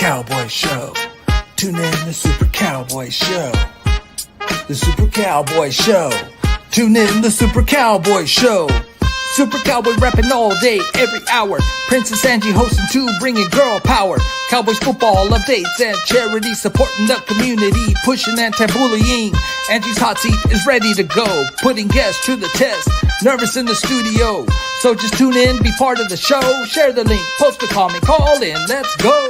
Cowboy Show. Tune in the Super Cowboy Show. The Super Cowboy Show. Tune in the Super Cowboy Show. Super Cowboy rapping all day, every hour. Princess Angie hosting too, bringing girl power. Cowboys football updates and charity, supporting the community, pushing anti-bullying. Angie's hot seat is ready to go, putting guests to the test. Nervous in the studio, so just tune in, be part of the show. Share the link, post a comment, call in, let's go.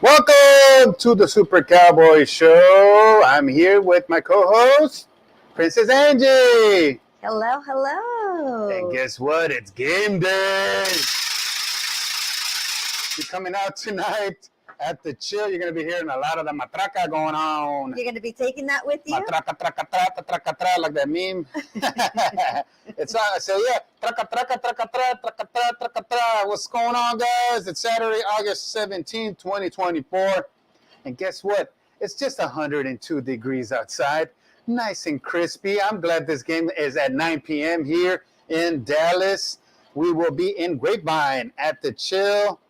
Welcome to the Super Cowboy Show. I'm here with my co-host, Princess Angie. Hello, hello. And guess what? It's game day. You're coming out tonight at the chill. You're going to be hearing a lot of the matraca going on. You're going to be taking that with you? Matraca, traca, tra, traca, tra, like that meme. It's so yeah, traca, traca, traca, tra, traca, tra, traca, tra. What's going on, guys? It's Saturday, August 17, 2024. And guess what? It's just 102 degrees outside. Nice and crispy. I'm glad this game is at 9 p.m. here in Dallas. We will be in Grapevine at the Chill.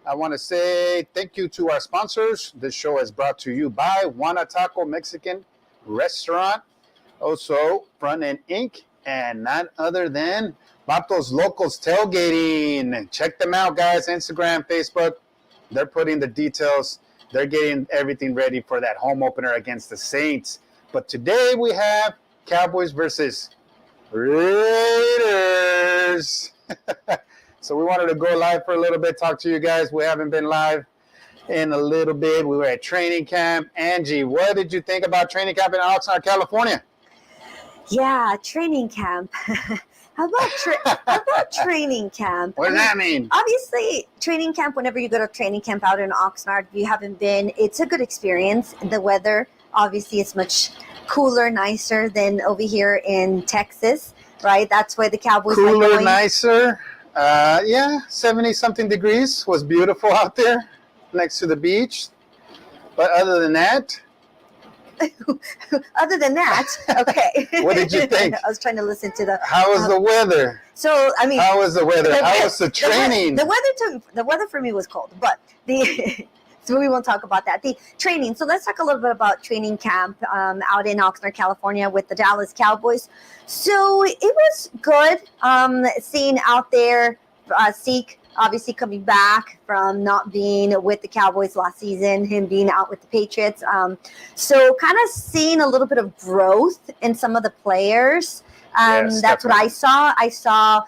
I want to say thank you to our sponsors. This show is brought to you by Juana Taco Mexican Restaurant. Also, Front End Inc. And none other than Vatos Locals Tailgating. Check them out, guys. Instagram, Facebook. They're putting the details. They're getting everything ready for that home opener against the Saints. But today we have Cowboys versus Raiders. So we wanted to go live for a little bit, talk to you guys. We haven't been live in a little bit. We were at training camp. Angie, what did you think about training camp in Oxnard, California? Yeah, training camp. How about training camp? What does that mean? Obviously, training camp, whenever you go to training camp out in Oxnard, if you haven't been, it's a good experience. The weather, obviously, is much cooler, nicer than over here in Texas, right? That's why the Cowboys Cooler, are going. nicer. Yeah, 70-something degrees. Was beautiful out there next to the beach. But other than that... okay. What did you think? I was trying to listen to the... How was the weather? So, I mean... How was the weather? How was the training? The weather for me was cold, but so we won't talk about that. The training. So let's talk a little bit about training camp out in Oxnard, California with the Dallas Cowboys. So it was good seeing out there Zeke obviously coming back from not being with the Cowboys last season, him being out with the Patriots. So kind of seeing a little bit of growth in some of the players. Yes, that's what I saw. I saw,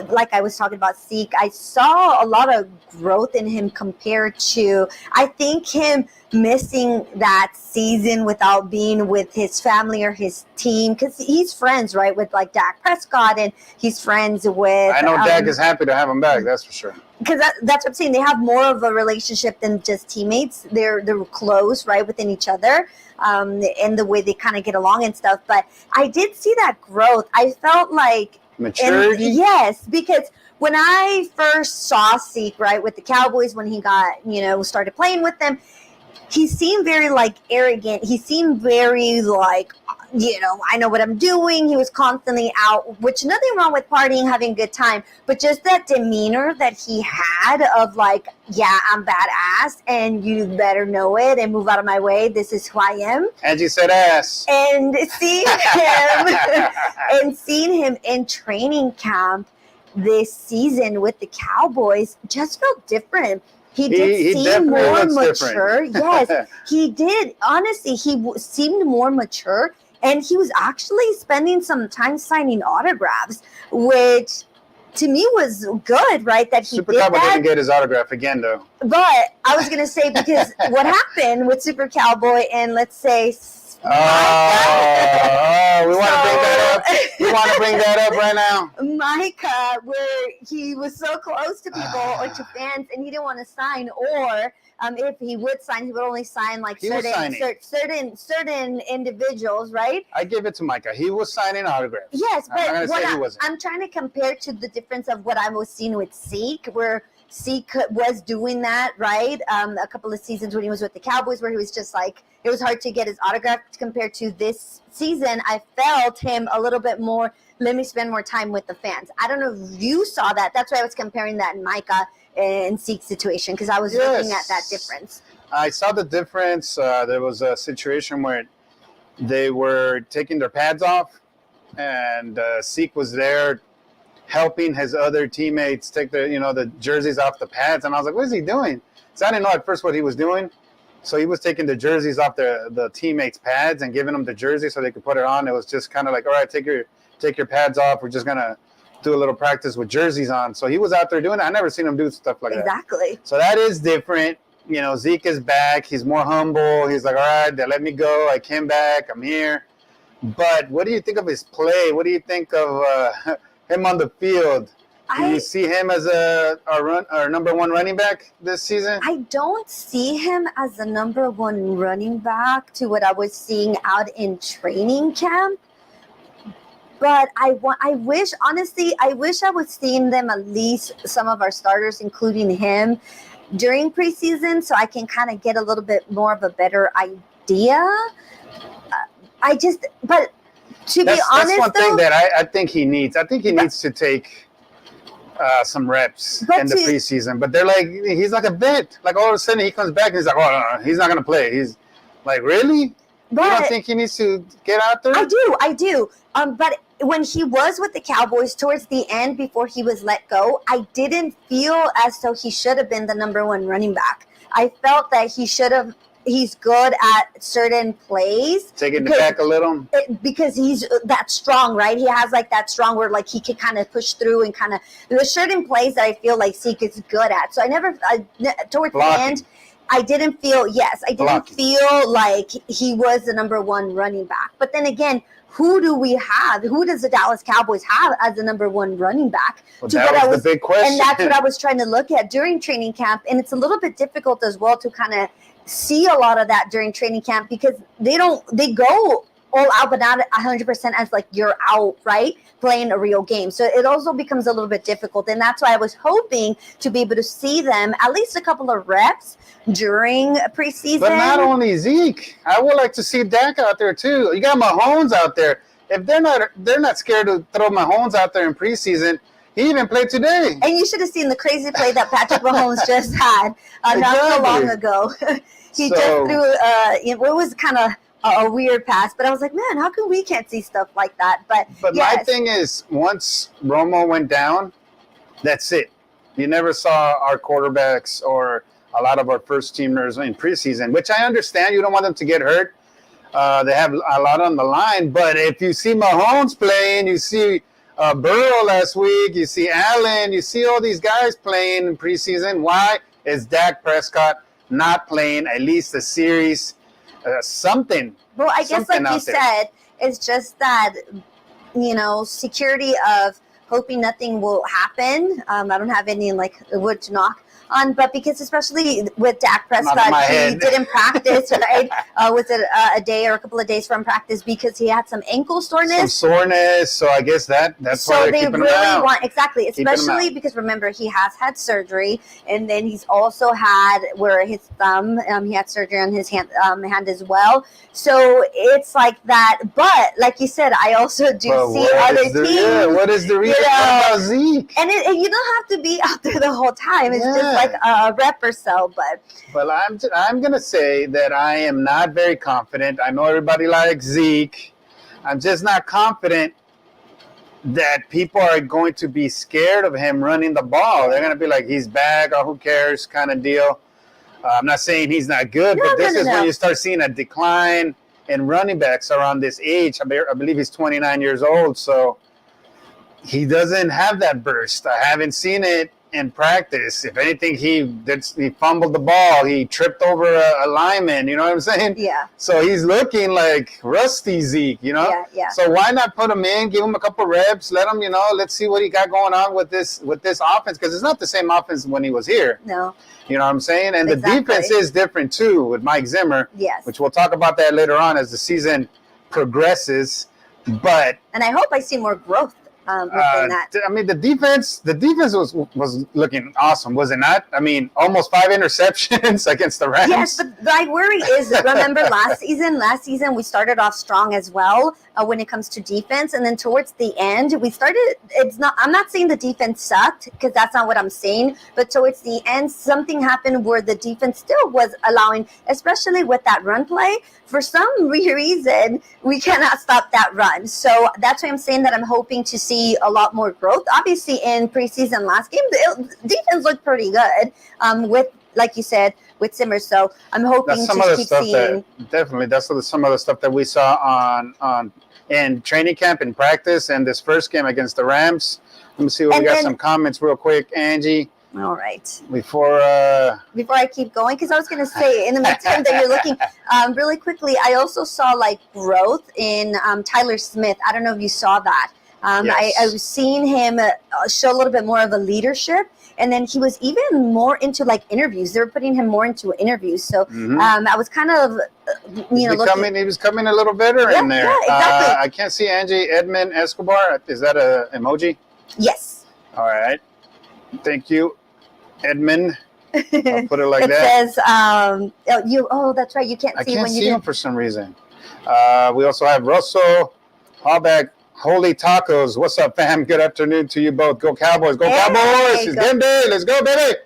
like I was talking about Zeke, I saw a lot of growth in him compared to, I think, him missing that season without being with his family or his team, because he's friends, right, with like Dak Prescott, and he's friends with... I know Dak is happy to have him back, that's for sure. Because that's what I'm saying. They have more of a relationship than just teammates. They're close, right, within each other, and the way they kind of get along and stuff. But I did see that growth. I felt like... Maturity? Yes, because when I first saw Zeke, right, with the Cowboys, when he got, started playing with them, he seemed very, arrogant. He seemed very, I know what I'm doing. He was constantly out, which nothing wrong with partying, having a good time, but just that demeanor that he had of yeah, I'm badass, and you better know it and move out of my way. This is who I am. Angie said ass. And seeing him in training camp this season with the Cowboys just felt different. He did seem more mature. Yes, he did. Honestly, he seemed more mature, and he was actually spending some time signing autographs, which to me was good, right? That he Super did Cowboy that. didn't get his autograph again, though. But I was going to say, because what happened with Super Cowboy and, let's say, we want to bring that up. We want to bring that up right now. Micah, where he was so close to people or to fans, and he didn't want to sign, or if he would sign, he would only sign certain individuals, right? I give it to Micah. He was signing autographs. Yes, but I'm trying to compare to the difference of what I was seeing with Zeke, where Zeke was doing that, right? A couple of seasons when he was with the Cowboys where he was just like, it was hard to get his autograph compared to this season. I felt him a little bit more, let me spend more time with the fans. I don't know if you saw that. That's why I was comparing that in Micah and Zeke's situation because I was looking at that difference. I saw the difference. There was a situation where they were taking their pads off, and Zeke was there helping his other teammates take the jerseys off the pads. And I was like, what is he doing? So I didn't know at first what he was doing. So he was taking the jerseys off the teammates' pads and giving them the jersey so they could put it on. It was just kind of like, all right, take your pads off. We're just going to do a little practice with jerseys on. So he was out there doing it. I never seen him do stuff like that. Exactly. So that is different. Zeke is back. He's more humble. He's like, all right, they let me go. I came back. I'm here. But what do you think of his play? What do you think of him on the field? Do you see him as our number one running back this season? I don't see him as the number one running back to what I was seeing out in training camp. But I wish I was seeing them, at least some of our starters, including him, during preseason so I can kind of get a little bit more of a better idea. But to be honest, that's one thing that I think he needs. I think he needs to take some reps in the preseason. But they're like, he's like a vet. Like all of a sudden he comes back and he's like, oh, no, he's not going to play. He's like, really? But you don't think he needs to get out there? I do. But when he was with the Cowboys towards the end before he was let go, I didn't feel as though he should have been the number one running back. I felt that he's good at certain plays. Taking it back a little? Because he's that strong, right? He has like that strong where like he can kind of push through and kind of, there's certain plays that I feel like Zeke is good at. So towards the end, I didn't feel like he was the number one running back. But then again, who do we have? Who does the Dallas Cowboys have as the number one running back? Well, that was the big question. And that's what I was trying to look at during training camp. And it's a little bit difficult as well to kind of see a lot of that during training camp because they go all out, but not 100% as like you're out, right? Playing a real game. So it also becomes a little bit difficult. And that's why I was hoping to be able to see them at least a couple of reps during preseason. But not only Zeke. I would like to see Dak out there too. You got Mahomes out there. If they're not scared to throw Mahomes out there in preseason, he even played today. And you should have seen the crazy play that Patrick Mahomes just had not so long ago. He just threw, it was kind of a weird pass, but I was like, man, how come we can't see stuff like that? But yes. My thing is, once Romo went down, that's it. You never saw our quarterbacks or a lot of our first teamers in preseason, which I understand. You don't want them to get hurt. They have a lot on the line. But if you see Mahomes playing, you see Burrow last week, you see Allen, you see all these guys playing in preseason. Why is Dak Prescott not playing at least a series? Something. Well, I guess like you said, it's just that, security of hoping nothing will happen. I don't have any wood to knock on, but because especially with Dak Prescott, he didn't practice, right? Was it a day or a couple of days from practice because he had some ankle soreness? So I guess that's why they're keeping him out. Exactly, especially because remember he has had surgery, and then he's also had where his thumb, he had surgery on his hand as well. So it's like that. But like you said, I also do see other teams. Yeah, what is the reason about Zeke? And you don't have to be out there the whole time. It's just like a rep or so. But I'm gonna say that I am not very confident. I know everybody likes Zeke. I'm just not confident that people are going to be scared of him running the ball. They're gonna be like, he's back, or who cares, kind of deal. I'm not saying he's not good, but this is when you start seeing a decline in running backs around this age. I believe he's 29 years old, so he doesn't have that burst. I haven't seen it in practice. If anything, he fumbled the ball. He tripped over a lineman. You know what I'm saying? Yeah. So he's looking like rusty Zeke, Yeah. So why not put him in, give him a couple reps, let him, let's see what he got going on with this offense, because it's not the same offense when he was here. No. You know what I'm saying? And the defense is different too with Mike Zimmer. Yes. Which we'll talk about that later on as the season progresses. And I hope I see more growth within that. I mean, the defense was looking awesome, was it not? I mean, almost 5 interceptions against the Rams. Yes, but my worry is, remember last season we started off strong as well when it comes to defense, and then towards the end I'm not saying the defense sucked, because that's not what I'm saying, but towards the end something happened where the defense still was allowing, especially with that run play, for some reason we cannot stop that run. So that's why I'm saying that I'm hoping to see a lot more growth. Obviously in preseason last game the defense looked pretty good, with, like you said, with Simmers. So I'm hoping That's some to of the keep stuff seeing. that's some of the stuff that we saw on in training camp and practice and this first game against the Rams. Let me see what And we got. then- Some comments real quick, Angie, All right. before I keep going, because I was going to say in the meantime that you're looking, really quickly, I also saw like growth in Tyler Smith. I don't know if you saw that. Yes. I was seeing him show a little bit more of a leadership, and then he was even more into like interviews. They were putting him more into interviews. So I was kind of, he was coming a little better in there. Yeah, exactly. I can't see Angie. Edmund Escobar, is that a emoji? Yes. All right, thank you, Edmund. I'll put it like It that. says, that's right. You can't I see can't when see you him for some reason. We also have Russell Hallback, Holy Tacos. What's up, fam? Good afternoon to you both. Go Cowboys. Go Hey, Cowboys. It's go. game day. Let's go, baby.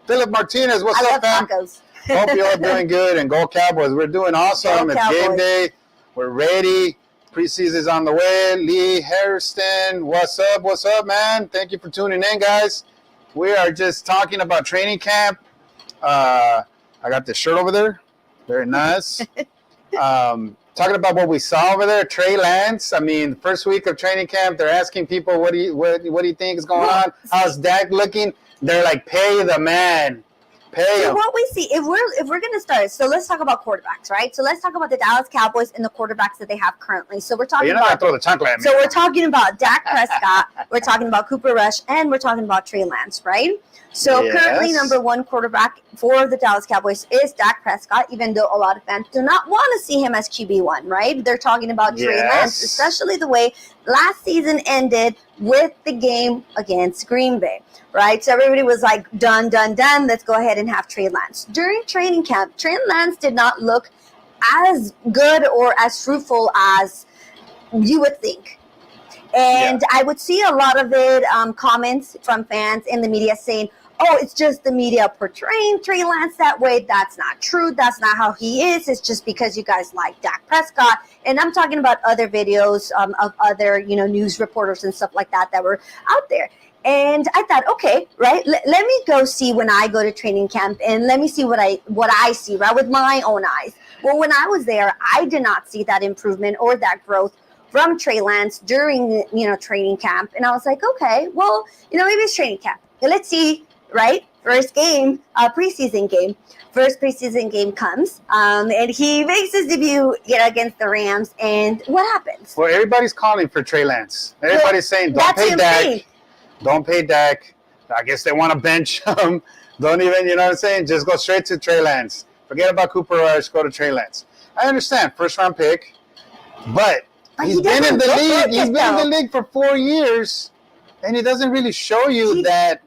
Philip Martinez. What's I up, love fam? tacos. Hope you all doing good. And go Cowboys. We're doing awesome. Go It's game Cowboys. day. We're ready. Preseason's on the way. Lee Harrison. What's up? What's up, man? Thank you for tuning in, guys. We are just talking about training camp. I got this shirt over there. Very nice. Talking about what we saw over there, Trey Lance. I mean, first week of training camp, they're asking people, what do you think is going on? How's Dak looking? They're like, pay the man, pay So him. what we see, if we're going to start, so let's talk about quarterbacks, right? So let's talk about the Dallas Cowboys and the quarterbacks that they have currently. So we're talking You're not gonna about. throw the chocolate at me. So we're talking about Dak Prescott, we're talking about Cooper Rush, and we're talking about Trey Lance, right? So Yes. currently number one quarterback for the Dallas Cowboys is Dak Prescott, even though a lot of fans do not want to see him as QB1, right? They're talking about Trey Yes. Lance, especially the way last season ended with the game against Green Bay, right? So everybody was like, done. Let's go ahead and have Trey Lance. During training camp, Trey Lance did not look as good or as fruitful as you would think. And I would see a lot of it, comments from fans in the media saying, oh, it's just the media portraying Trey Lance that way. That's not true. That's not how he is. It's just because you guys like Dak Prescott. And I'm talking about other videos of other, news reporters and stuff like that were out there. And I thought, okay, right, let me go see when I go to training camp, and let me see what I see, right, with my own eyes. Well, when I was there, I did not see that improvement or that growth from Trey Lance during, training camp. And I was like, okay, well, maybe it's training camp. Let's see, right? First preseason game comes, and he makes his debut, against the Rams. And what happens? Well, everybody's calling for Trey Lance. Everybody's saying, don't That's pay what I'm Dak. saying. Don't pay Dak. I guess they want to bench him. Don't even, you know what I'm saying? Just go straight to Trey Lance. Forget about Cooper Rush. Go to Trey Lance. I understand, first round pick, but he's he been in doesn't the look league. like He's it, been in though. the league for 4 years, and he doesn't really show you that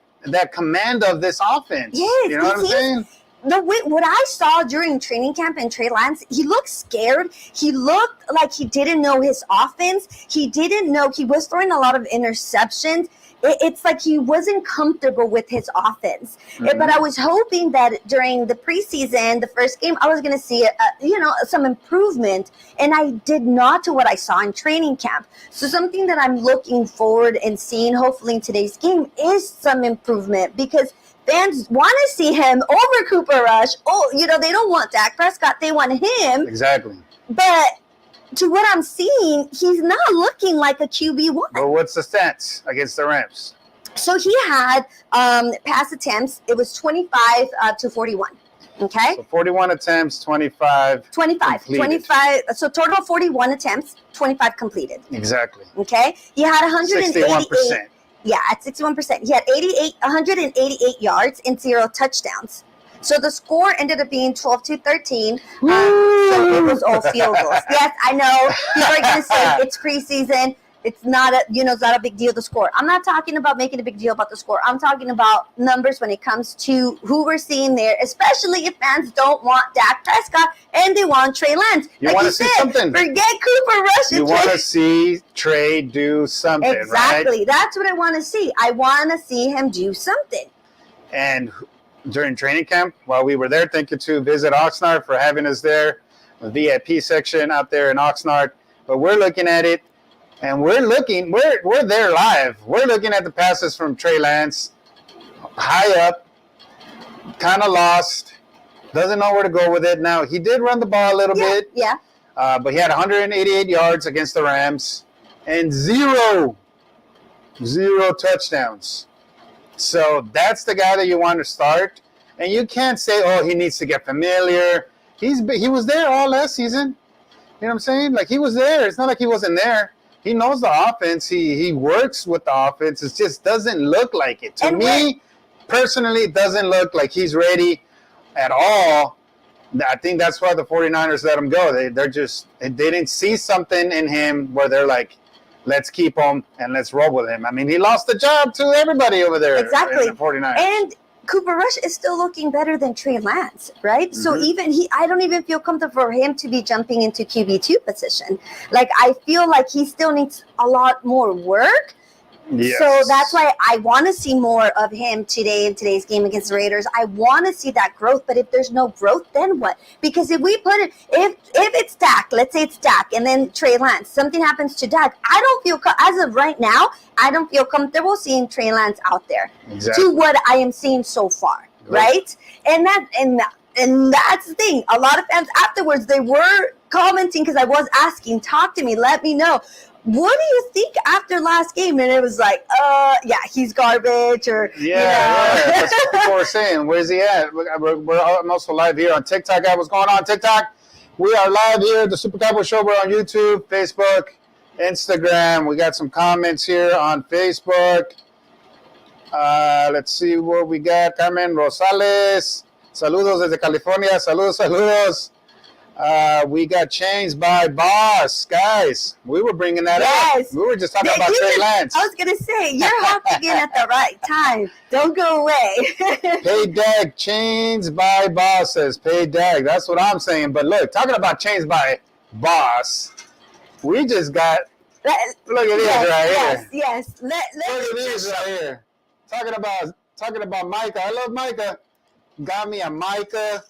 command of this offense. Yes, You know what I'm saying? What I saw during training camp and Trey Lance, he looked scared. He looked like he didn't know his offense. He didn't know. He was throwing a lot of interceptions. It's like he wasn't comfortable with his offense. But I was hoping that during the preseason, the first game, I was going to see, some improvement. And I did not to what I saw in training camp. So something that I'm looking forward and seeing, hopefully in today's game, is some improvement, because fans want to see him over Cooper Rush. Oh, they don't want Dak Prescott. They want him. Exactly. But to what I'm seeing, he's not looking like a QB1. But what's the stats against the Rams? So he had pass attempts. It was 25 to 41. Okay? So 41 attempts, 25 25. completed. 25. So total 41 attempts, 25 completed. Exactly. Okay? He had 188. 61%. Yeah, at 61%. He had 188 yards and 0 touchdowns. So the score ended up being 12-13. So it was all field goals. Yes, I know. People are going to say it's preseason. it's not a big deal, the score. I'm not talking about making a big deal about the score. I'm talking about numbers when it comes to who we're seeing there, especially if fans don't want Dak Prescott and they want Trey Lance. You want to see something. Forget Cooper Rush. You want to see Trey do something, exactly. right? That's what I want to see. I want to see him do something. And during training camp, while we were there, thank you to Visit Oxnard for having us there, the VIP section out there in Oxnard. But we're looking at it, and we're there live. We're looking at the passes from Trey Lance, high up, kind of lost, doesn't know where to go with it. Now, he did run the ball a little bit. Yeah. But he had 188 yards against the Rams and zero touchdowns. So that's the guy that you want to start. And you can't say, oh, he needs to get familiar. He was there all last season. You know what I'm saying? Like, he was there. It's not like he wasn't there. He knows the offense. He works with the offense. It just doesn't look like it. To me, personally, it doesn't look like he's ready at all. I think that's why the 49ers let him go. They didn't see something in him where they're like, let's keep him and let's roll with him. I mean, he lost the job to everybody over there. Exactly. In the 49ers. And Cooper Rush is still looking better than Trey Lance, right? Mm-hmm. So I don't even feel comfortable for him to be jumping into QB2 position. Like, I feel like he still needs a lot more work. Yes. So that's why I want to see more of him today in today's game against the Raiders. I want to see that growth, but if there's no growth, then what? Because if we put it, if it's Dak, let's say it's Dak, and then Trey Lance, something happens to Dak, I don't feel, as of right now, I don't feel comfortable seeing Trey Lance out there to what I am seeing so far, right? And that's the thing. A lot of fans afterwards, they were commenting because I was asking, talk to me, let me know. What do you think after last game? And it was like, yeah, he's garbage, or That's what people were saying. Where's he at? We're also live here on TikTok. What's going on, TikTok? We are live here at the Super Cowboy Show. We're on YouTube, Facebook, Instagram. We got some comments here on Facebook. Let's see what we got. Carmen Rosales. Saludos desde California. Saludos. We got Chains by Boss, guys. We were bringing that up. We were just talking about Trey Lance. I was gonna say you're hopping in at the right time. Don't go away. Pay Dag, Chains by Boss says Pay Dag. That's what I'm saying. But look, talking about Chains by Boss, we just got. Look at this right here. Yes. Look at this right here. Talking about Micah. I love Micah. Got me a Micah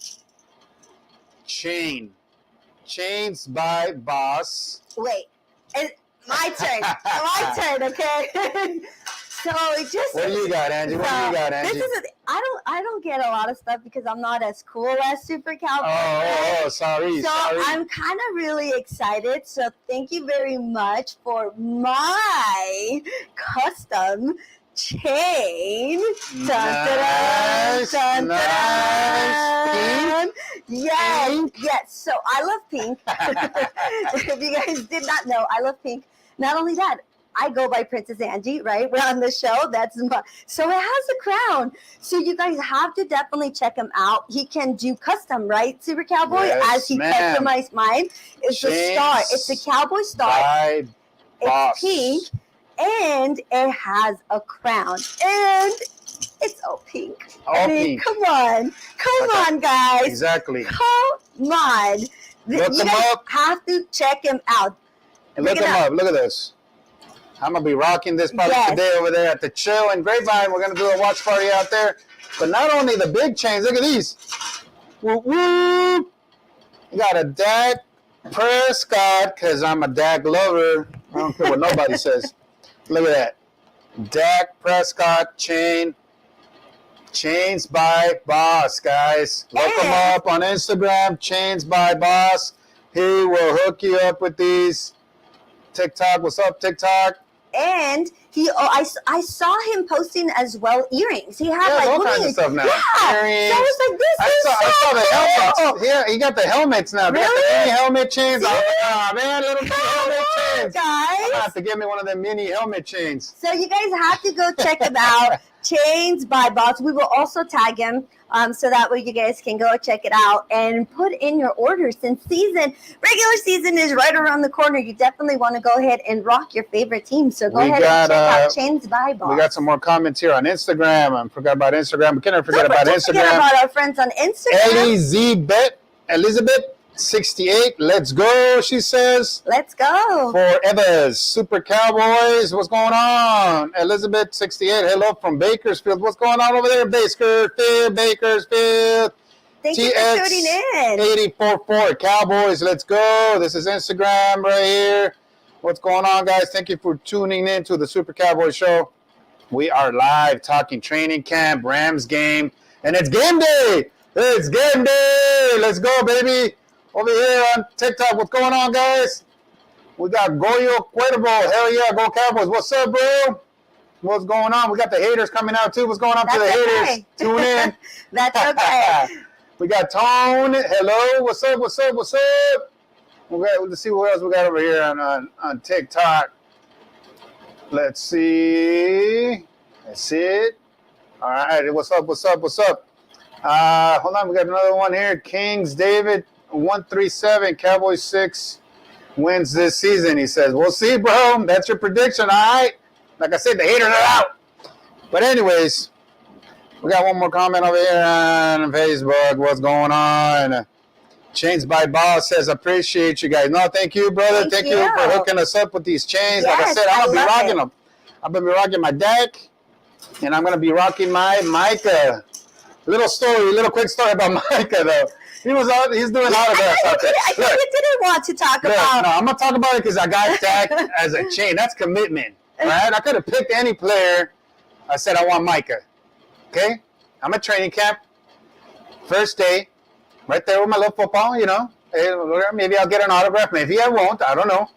Chains by Boss. Wait, my turn. My turn, okay? So just. What do you got, Angie? I don't get a lot of stuff because I'm not as cool as Super Cowboy. Oh, sorry. I'm kind of really excited. So thank you very much for my custom chain. Nice. Yes. So I love pink. If you guys did not know, I love pink. Not only that, I go by Princess Angie, right? We're on the show. So it has a crown. So you guys have to definitely check him out. He can do custom, right, Super Cowboy? Yes, as he customized mine. It's a star. It's a cowboy star. It's pink. And it has a crown. And it's all pink. Pink. Come on, guys. Exactly. Come on. Look you him guys up. have to check him out. And look him up. Look at this. I'm going to be rocking this probably today over there at the Chill and Grapevine. We're going to do a watch party out there. But not only the big chains. Look at these. Woo, woo. You got a Dak Prescott, because I'm a Dak lover. I don't care what nobody says. Look at that. Dak Prescott chains by Boss, guys. Look him up on Instagram, Chains by Boss. He will hook you up with these. TikTok, what's up, TikTok? And I saw him posting as well earrings. He had all kinds of stuff now. Yeah. Earrings. So I was like, I saw the helmets. Yeah, he got the helmets now. Really? Got the helmet chains. Oh man, little helmet chains. chains. guys. I'm gonna have to get me one of them mini helmet chains. So you guys have to go check him out. Chains by Boss. We will also tag him so that way you guys can go check it out and put in your orders. Since regular season is right around the corner, you definitely want to go ahead and rock your favorite team. So go ahead and check out Chains by Boss. We got some more comments here on Instagram. I forgot about Instagram. We can't forget about Instagram. Forget about our friends on Instagram. Elizabeth68, let's go, she says. Let's go. Forever's Super Cowboys, what's going on? Elizabeth68, hello from Bakersfield. What's going on over there, Bakersfield? Thank you for tuning in. 844 Cowboys, let's go. This is Instagram right here. What's going on, guys? Thank you for tuning in to the Super Cowboy Show. We are live talking training camp, Rams game, and it's game day. It's game day. Let's go, baby. Over here on TikTok, what's going on, guys? We got Goyo Cuervo. Hell yeah, go Cowboys. What's up, bro? What's going on? We got the haters coming out, too. What's going on to the haters? Tune in. That's okay. We got Tone. Hello. What's up? Let's see what else we got over here on TikTok. Let's see. That's it. All right. What's up? Hold on. We got another one here. Kings David 137. Cowboys 6 wins this season. He says, "We'll see, bro. That's your prediction, all right." Like I said, the haters are out. But anyways, we got one more comment over here on Facebook. What's going on? Chains by Boss says, "Appreciate you guys." No, thank you, brother. Thank you for hooking us up with these chains. Yes, like I said, I'm gonna be rocking them. I'm gonna be rocking my deck, and I'm gonna be rocking my Micah. Little quick story about Micah though. He's doing autographs out there. I think you didn't want to talk about. No, I'm gonna talk about it because I got Dak as a chain. That's commitment, right? I could have picked any player. I said I want Micah. Okay, I'm at training camp. First day, right there with my little football. You know, maybe I'll get an autograph. Maybe I won't. I don't know.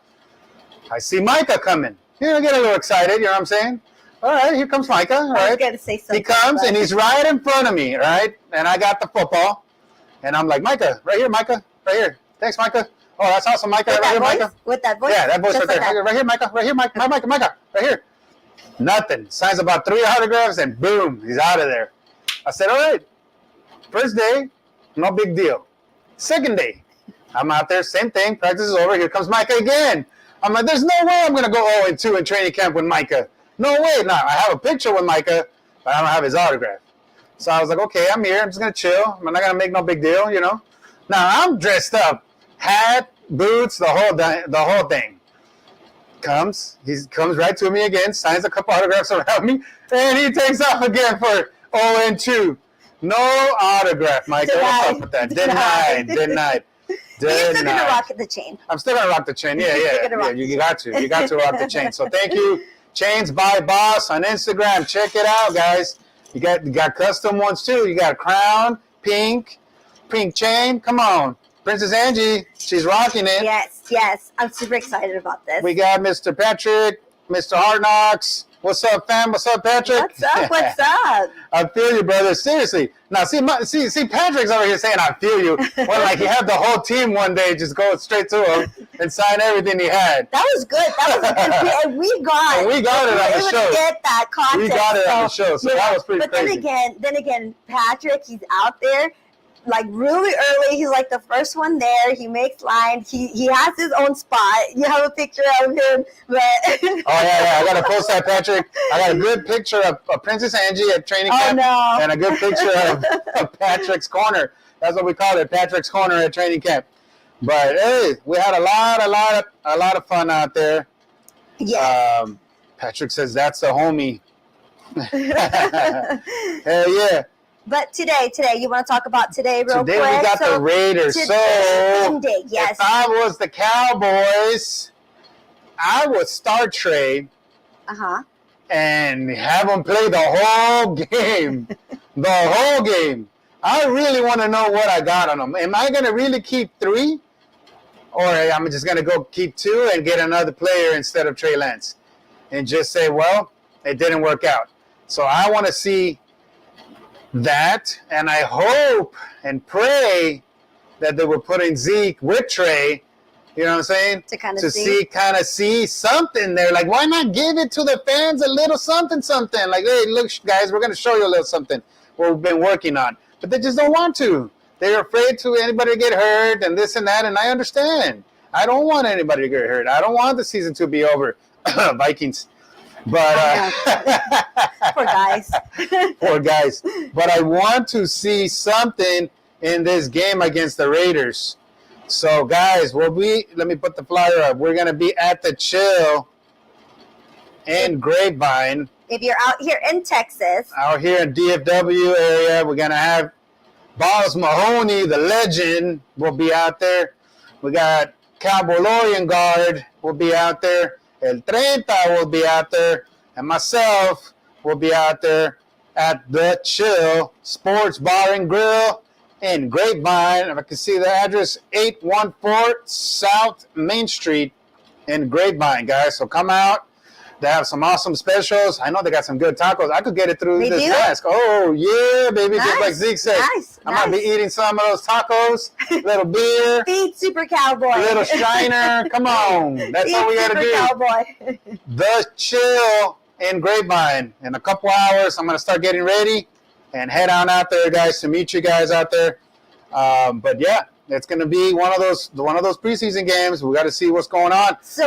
I see Micah coming. I get a little excited. You know what I'm saying? All right, here comes Micah. Right? I was gonna say something. He comes and he's right in front of me, right? And I got the football. And I'm like, Micah, right here, Micah, right here. Thanks, Micah. Oh, that's awesome, Micah. Right here, Micah. With that voice? Yeah, that voice Just right like there. Right here, Micah. Right here, Micah. Micah. Right here. Nothing. Signs about 3 autographs and boom, he's out of there. I said, all right. First day, no big deal. Second day, I'm out there, same thing. Practice is over. Here comes Micah again. I'm like, there's no way I'm going to go 0-2 in training camp with Micah. No way. Now, I have a picture with Micah, but I don't have his autograph. So I was like, okay, I'm here. I'm just going to chill. I'm not going to make no big deal, you know. Now, I'm dressed up. Hat, boots, the whole thing. He comes right to me again, signs a couple autographs around me, and he takes off again for 0-2. No autograph, Micah. What's up with that? Denied. You're still going to rock the chain. I'm still going to rock the chain. Yeah. You got to. You got to rock the chain. So thank you, Chains by Boss on Instagram. Check it out, guys. You got custom ones too. You got a crown, pink chain. Come on. Princess Angie, she's rocking it. Yes. I'm super excited about this. We got Mr. Patrick, Mr. Hard Knocks. What's up, fam? What's up, Patrick? What's up? I feel you, brother. Seriously. Now, see, Patrick's over here saying, I feel you. Well, like he had the whole team one day just go straight to him and sign everything he had. That was good. We got it on the show. Get that content. We got it on the show, so that was pretty crazy. But then again, Patrick, he's out there. Like really early, he's like the first one there. He makes lines. He has his own spot. You have a picture of him, but oh yeah, I gotta post that, Patrick. I got a good picture of Princess Angie at training camp, and a good picture of Patrick's corner. That's what we call it, Patrick's corner at training camp. But hey, we had a lot of fun out there. Yeah. Patrick says that's a homie. Hell yeah. But today, you want to talk about today real quick? Today we got the Raiders. So, yes. If I was the Cowboys, I would start Trey and have him play the whole game. The whole game. I really want to know what I got on him. Am I going to really keep 3? Or I'm just going to go keep 2 and get another player instead of Trey Lance? And just say, well, it didn't work out. So I want to see that, and I hope and pray that they were putting Zeke with Trey You know what I'm saying? To kind of to see something there. Like, why not give it to the fans a little something? Like, hey, look, guys, we're going to show you a little something what we've been working on. But they just don't want to. They're afraid to anybody to get hurt and this and that, and I understand. I don't want anybody to get hurt. I don't want the season to be over. Vikings. But poor guys. Poor guys. But I want to see something in this game against the Raiders. So, guys, let me put the flyer up. We're going to be at the Chill in Grapevine. If you're out here in Texas. Out here in DFW area, we're going to have Boss Mahoney, the legend, will be out there. We got Cowboy Lorian Guard will be out there. El Treinta will be out there. And myself will be out there at the Chill Sports Bar and Grill in Grapevine. If I can see the address, 814 South Main Street in Grapevine, guys. So come out. They have some awesome specials. I know they got some good tacos. I could get it through this mask. Oh, yeah, baby. Nice. Just like Zeke said. Nice. I might be eating some of those tacos. Little beer. Feed Supercowboy. Little Shiner. Come on. That's all we got to do. Supercowboy. The Chill in Grapevine. In a couple hours, I'm going to start getting ready and head on out there, guys, to meet you guys out there. But yeah, it's going to be one of those preseason games. We got to see what's going on. So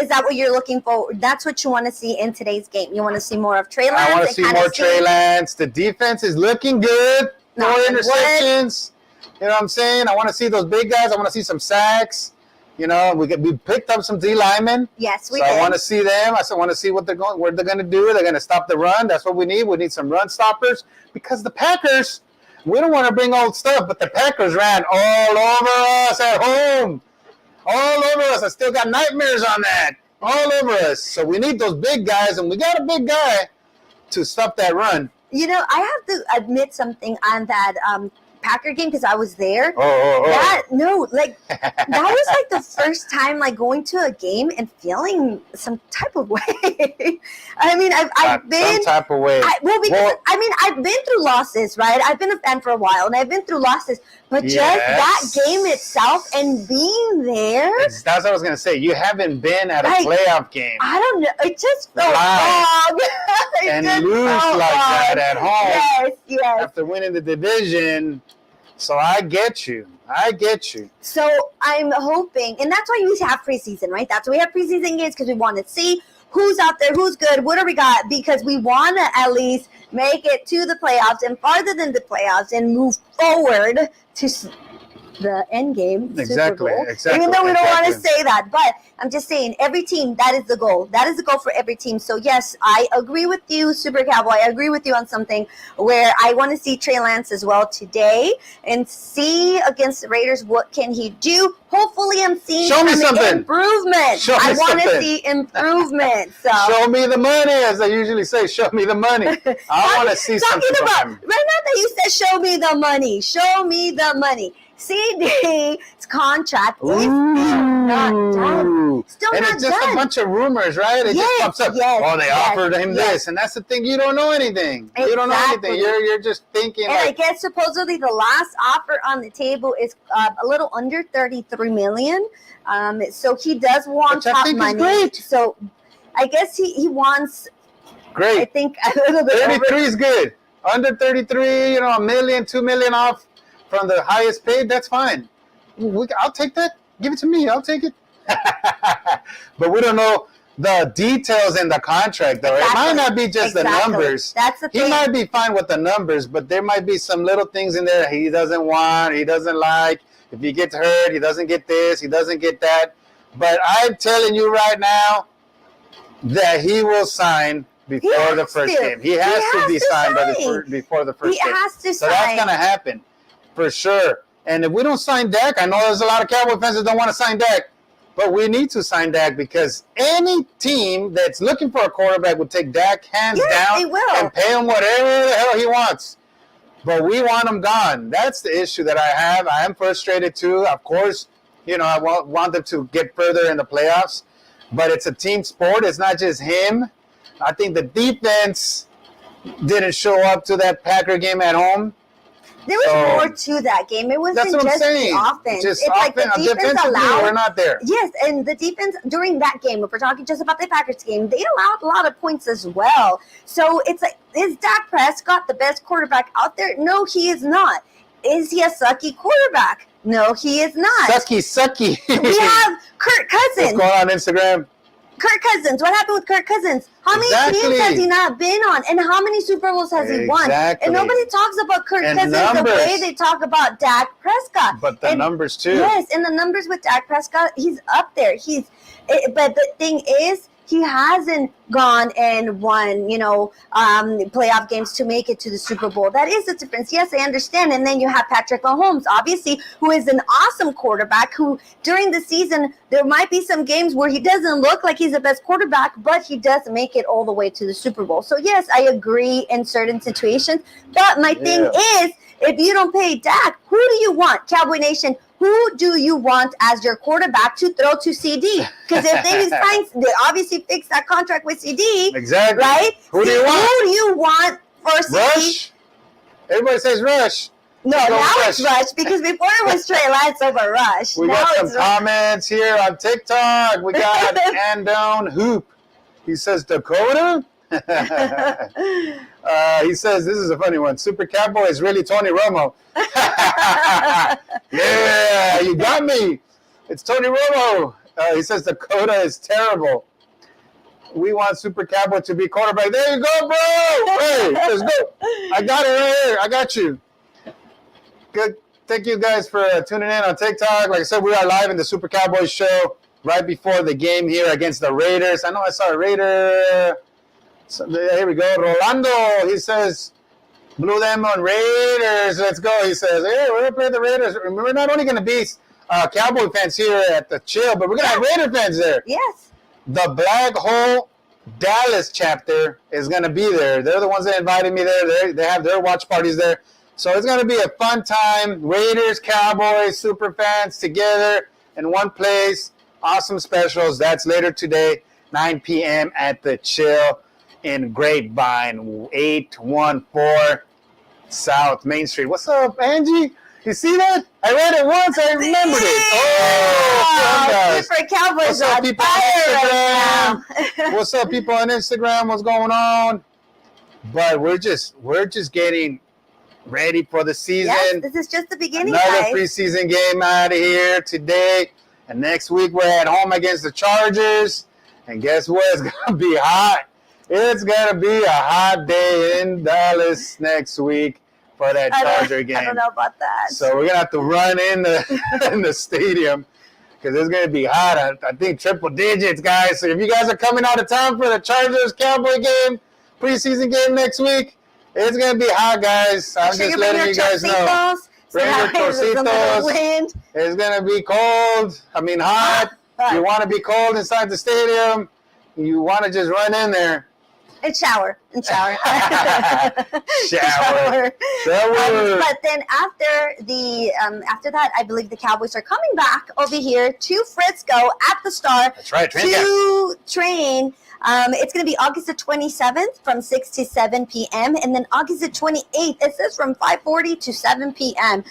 is that what you're looking for? That's what you want to see in today's game. You want to see more of Trey Lance? I want to see more Trey Lance. The defense is looking good. 4 interceptions. You know what I'm saying? I want to see those big guys. I want to see some sacks. You know, we picked up some D linemen. Yes, we did. I want to see them. I want to see what they're going to do. They're going to stop the run. That's what we need. We need some run stoppers because the Packers, we don't want to bring old stuff, but the Packers ran all over us at home. All over us. I still got nightmares on that. All over us. So we need those big guys, and we got a big guy to stop that run. You know, I have to admit something on that Packer game because I was there. That was like the first time like going to a game and feeling some type of way. I mean, I've been some type of way. I've been through losses, right? I've been a fan for a while, and I've been through losses. But just that game itself and being there. That's what I was gonna say. You haven't been at a playoff game. I don't know. It just felt wrong. And lose like that at home. Yes. After winning the division. So I get you. So I'm hoping, and that's why we have preseason, right? That's why we have preseason games because we want to see who's out there, who's good, what do we got? Because we want to at least make it to the playoffs and farther than the playoffs and move forward to the end game. Exactly. Even though we don't want to say that, but I'm just saying every team, that is the goal. That is the goal for every team. So yes, I agree with you, Super Cowboy. I agree with you on something where I want to see Trey Lance as well today and see against the Raiders what can he do. Hopefully I'm seeing improvement. I want to see improvement. So show me the money, as I usually say. Show me the money. I want to see something. Talking about right now that you said, show me the money. Show me the money. CD's contract is not done. Still and not it's just done. a bunch of rumors, right? It just pops up. They offered him this, and that's the thing. You don't know anything. Exactly. You don't know anything. You're just thinking. And I guess supposedly the last offer on the table is a little under $33 million. So he does want top money. Great. So I guess he wants. Great. I think a little bit. 33 is good. Under 33, $1 million, $2 million off from the highest paid. That's fine. I'll take that. Give it to me. I'll take it. But we don't know the details in the contract, though. Exactly. It might not be just the numbers. That's the thing. He might be fine with the numbers, but there might be some little things in there he doesn't want, he doesn't like. If he gets hurt, he doesn't get this, he doesn't get that. But I'm telling you right now that he will sign before the first game. He has to be signed before the first game. He has to sign. So that's going to happen for sure. And if we don't sign Dak, I know there's a lot of Cowboy fans that don't want to sign Dak, but we need to sign Dak because any team that's looking for a quarterback would take Dak hands down and pay him whatever the hell he wants. But we want him gone. That's the issue that I have. I am frustrated too. Of course, I want them to get further in the playoffs, but it's a team sport. It's not just him. I think the defense didn't show up to that Packer game at home. There was more to that game. It wasn't That's what I'm just saying. the offense. Just It's like the defense defensively, allowed. we're not there. Yes, and the defense during that game, if we're talking just about the Packers game, they allowed a lot of points as well. So it's like, is Dak Prescott the best quarterback out there? No, he is not. Is he a sucky quarterback? No, he is not. Sucky. We have Kirk Cousins. What's going on Instagram? Kirk Cousins. What happened with Kirk Cousins? How many teams has he not been on? And how many Super Bowls has he won? And nobody talks about Kirk Cousins the way they talk about Dak Prescott. But the numbers too. Yes, and the numbers with Dak Prescott, he's up there. But the thing is, he hasn't gone and won, playoff games to make it to the Super Bowl. That is the difference. Yes, I understand. And then you have Patrick Mahomes, obviously, who is an awesome quarterback, who during the season, there might be some games where he doesn't look like he's the best quarterback, but he does make it all the way to the Super Bowl. So, yes, I agree in certain situations. But my thing is, if you don't pay Dak, who do you want? Cowboy Nation, who do you want as your quarterback to throw to CD? Because if they obviously fix that contract with CD, exactly, right? Who do you want? Who do you want for CD? Rush? Everybody says Rush. No, now it's Rush, because before it was Trey Lance over Rush. We got some comments here on TikTok. We got Andone Hoop. He says Dakota. He says, this is a funny one. Super Cowboy is really Tony Romo. Yeah, you got me. It's Tony Romo. He says Dakota is terrible. We want Super Cowboy to be quarterback. There you go, bro. Hey, let's go. I got it right here. I got you. Good. Thank you guys for tuning in on TikTok. Like I said, we are live in the Super Cowboys show right before the game here against the Raiders. I know I saw a Raider. So, here we go. Rolando, he says, blew them on Raiders. Let's go. He says, hey, we're going to play the Raiders. We're not only going to be Cowboy fans here at the Chill, but we're going to have Raider fans there. Yes. The Black Hole Dallas chapter is going to be there. They're the ones that invited me there. They have their watch parties there. So it's going to be a fun time. Raiders, Cowboys, super fans together in one place. Awesome specials. That's later today, 9 p.m. at the Chill in Grapevine, 814 South Main Street. What's up, Angie? You see that? I read it once. I remembered it. Oh, Super Cowboys. What's up, people on Instagram? What's up, people on Instagram? What's going on? But we're just getting ready for the season. Yes, this is just the beginning, Another guys. preseason game out of here today. And next week we're at home against the Chargers. And guess what? It's going to be hot. It's going to be a hot day in Dallas next week for that Charger game. I don't know about that. So we're going to have to run in the stadium because it's going to be hot. I think triple digits, guys. So if you guys are coming out of town for the Chargers-Cowboy game, preseason game next week, it's going to be hot, guys. I'm just letting you guys know. Bring your Torcitos. It's going to be cold. I mean, hot. You want to be cold inside the stadium. You want to just run in there. And shower. Shower. But then after that, I believe the Cowboys are coming back over here to Frisco at the Star. That's right. To train. It's going to be August the 27th from 6 to 7 p.m. And then August the 28th, it says from 5:40 to 7 p.m.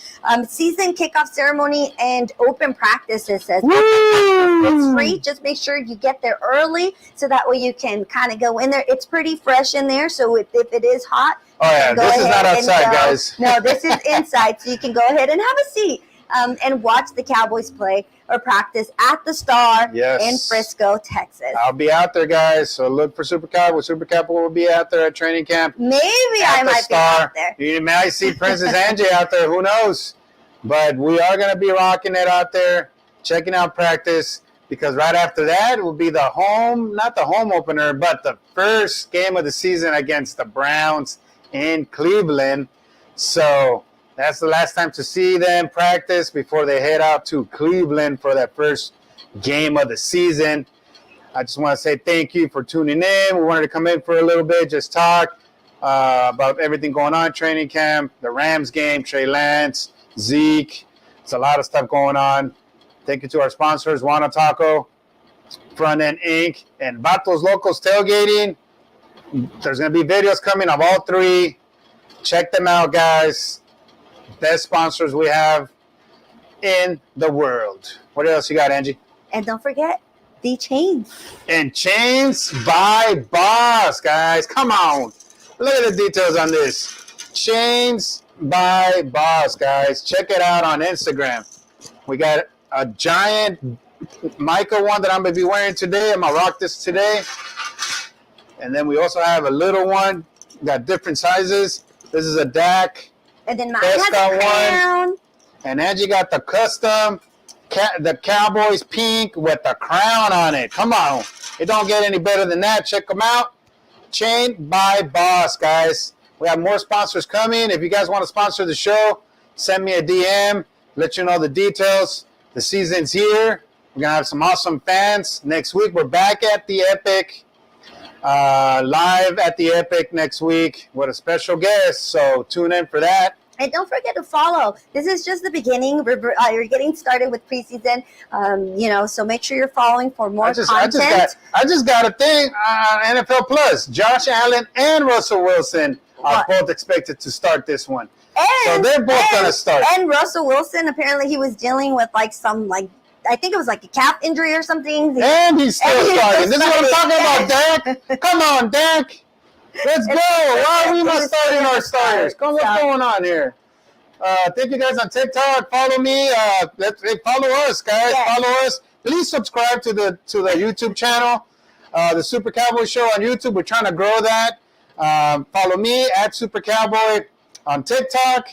Season kickoff ceremony and open practice, it says. It's free. Just make sure you get there early so that way you can kind of go in there. It's pretty fresh in there, so if it is hot. Oh, yeah. This is not outside, guys. No, this is inside, so you can go ahead and have a seat and watch the Cowboys play or practice at the Star in Frisco, Texas. I'll be out there, guys. So look for Super Cowboy. Super Cowboy will be out there at training camp. Maybe I might be out there. You might see Princess Angie out there. Who knows? But we are going to be rocking it out there, checking out practice, because right after that will be not the home opener, but the first game of the season against the Browns in Cleveland. So that's the last time to see them practice before they head out to Cleveland for that first game of the season. I just want to say thank you for tuning in. We wanted to come in for a little bit, just talk about everything going on, training camp, the Rams game, Trey Lance, Zeke. It's a lot of stuff going on. Thank you to our sponsors, Juana Taco, Front End Inc., and Vatos Locos Tailgating. There's going to be videos coming of all three. Check them out, guys. best sponsors we have in the world. What else you got, Angie? And don't forget the chains. And Chains by Boss, guys. Come on. Look at the details on this. Chains by Boss, guys. Check it out on Instagram. We got a giant mica one that I'm going to be wearing today. I'm going to rock this today. And then we also have a little one. We got different sizes. This is a DAC. And then mine has a crown. And Angie got the custom, the Cowboys pink with the crown on it. Come on. It don't get any better than that. Check them out. Chain by Boss, guys. We have more sponsors coming. If you guys want to sponsor the show, send me a DM. Let you know the details. The season's here. We're going to have some awesome fans. Next week, we're back at the Epic. Live at the Epic next week with a special guest. So tune in for that. And don't forget to follow. This is just the beginning. You're getting started with preseason, so make sure you're following for more content. I just got a thing on NFL Plus. Josh Allen and Russell Wilson are both expected to start this one. So they're both going to start. And Russell Wilson, apparently he was dealing with I think it was like a calf injury or something. And he's still starting. This is what I'm talking about, Dak. Come on, Dak. Let's go. Why are we not starting our starters? What's going on here? Thank you guys on TikTok. Follow me. Follow us, guys. Yes. Follow us. Please subscribe to the YouTube channel, the Super Cowboy Show on YouTube. We're trying to grow that. Follow me at Super Cowboy on TikTok.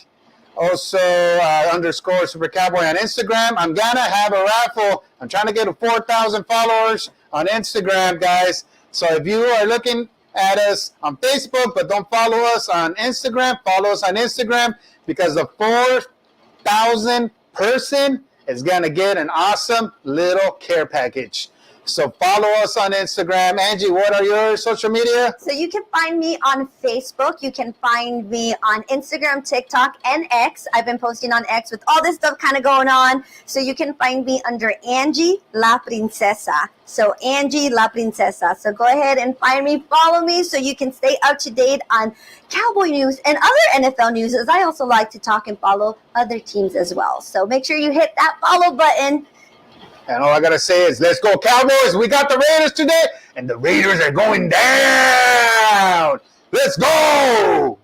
Also, _ Super Cowboy on Instagram. I'm gonna have a raffle. I'm trying to get to 4,000 followers on Instagram, guys. So if you are looking at us on Facebook, but don't follow us on Instagram, follow us on Instagram, because the 4,000 person is going to get an awesome little care package. So follow us on Instagram. Angie, what are your social media? So you can find me on Facebook. You can find me on Instagram, TikTok, and X. I've been posting on X with all this stuff kind of going on. So you can find me under Angie La Princesa. So Angie La Princesa. So go ahead and find me, follow me, so you can stay up to date on Cowboy news and other NFL news, as I also like to talk and follow other teams as well. So make sure you hit that follow button. And all I got to say is, let's go Cowboys. We got the Raiders today, and the Raiders are going down. Let's go.